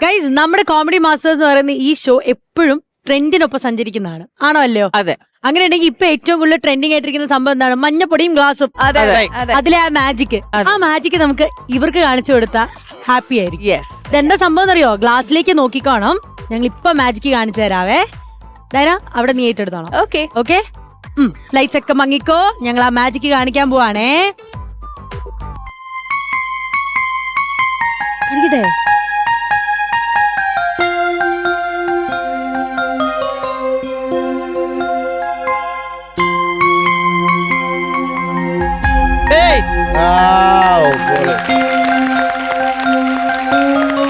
Guys, നമ്മുടെ comedy masters എന്ന് പറയുന്ന ഈ ഷോ എപ്പോഴും ട്രെൻഡിനൊപ്പം സഞ്ചരിക്കുന്നതാണ്. ആണോ അല്ലയോ? അതെ. അങ്ങനെ ഉണ്ടെങ്കിൽ ഇപ്പൊ ഏറ്റവും കൂടുതൽ ട്രെൻഡിങ് ആയിട്ടിരിക്കുന്ന സംഭവം എന്താണ്? മഞ്ഞപ്പൊടിയും ഗ്ലാസും. അതിലെ ആ മാജിക്, ആ മാജിക് നമുക്ക് ഇവർക്ക് കാണിച്ചു കൊടുത്താൽ ഹാപ്പി ആയിരിക്കും. ഇതെന്താ സംഭവം എന്നറിയോ? ഗ്ലാസ്സിലേക്ക് നോക്കിക്കോണം. ഞങ്ങൾ ഇപ്പൊ മാജിക് കാണിച്ചു തരാവേ. അവിടെ നീ ഏറ്റെടുത്തോണം. ഓക്കെ. ലൈറ്റ്സ് ഒക്കെ മങ്ങിക്കോ. ഞങ്ങൾ ആ മാജിക് കാണിക്കാൻ പോവാണേ. കാണിക്കട്ടെ.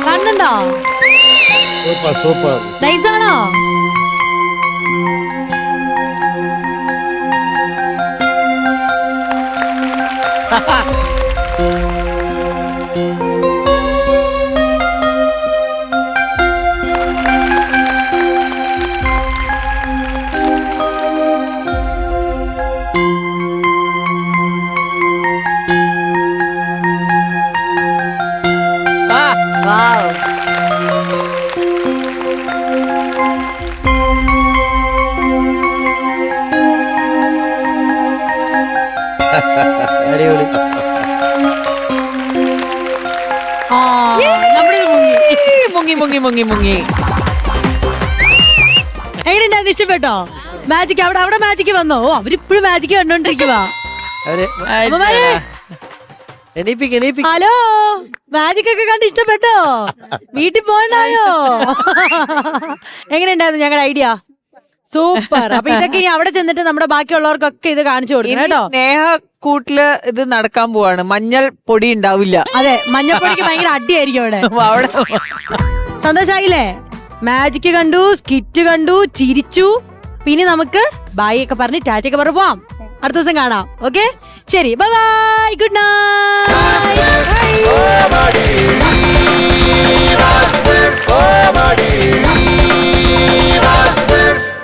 കാണുന്നുണ്ടോ? സൂപ്പർ. നൈസാണോ? അടിപൊളി. മുങ്ങി. എങ്ങനെയുണ്ടായിരുന്നു? ഇഷ്ടപ്പെട്ടോ മാജിക്? അവിടെ മാജിക് വന്നോ? അവരിപ്പോഴും മാജിക് കണ്ടോണ്ടിരിക്കുവാ. ഹലോ, മാജിക് ഒക്കെ കണ്ട് ഇഷ്ടപ്പെട്ടോ? വീട്ടിൽ പോകണ്ടായോ? എങ്ങനെയുണ്ടായിരുന്നു ഞങ്ങളുടെ ഐഡിയ? സൂപ്പർ. അപ്പൊ ഇതൊക്കെ ഇനി അവിടെ ചെന്നിട്ട് നമ്മുടെ ബാക്കിയുള്ളവർക്കൊക്കെ ഇത് കാണിച്ചു കൊടുക്കണം കേട്ടോ. സ്നേഹ കൂട്ടില് ഇത് നടക്കാൻ പോവാണ്. മഞ്ഞൾ പൊടി ഉണ്ടാവില്ല. അതെ, മഞ്ഞപ്പൊടിക്ക് ഭയങ്കര അടിയായിരിക്കും അവിടെ. അവിടെ സന്തോഷായില്ലേ? മാജിക് കണ്ടു, സ്കിറ്റ് കണ്ടു, ചിരിച്ചു. പിന്നെ നമുക്ക് ബായ് ഒക്കെ പറഞ്ഞ് ടാറ്റയൊക്കെ പറഞ്ഞു പോവാം. അടുത്ത ദിവസം കാണാം. ഓക്കെ, ശരി, ബൈ ബൈ, ഗുഡ് നൈറ്റ്.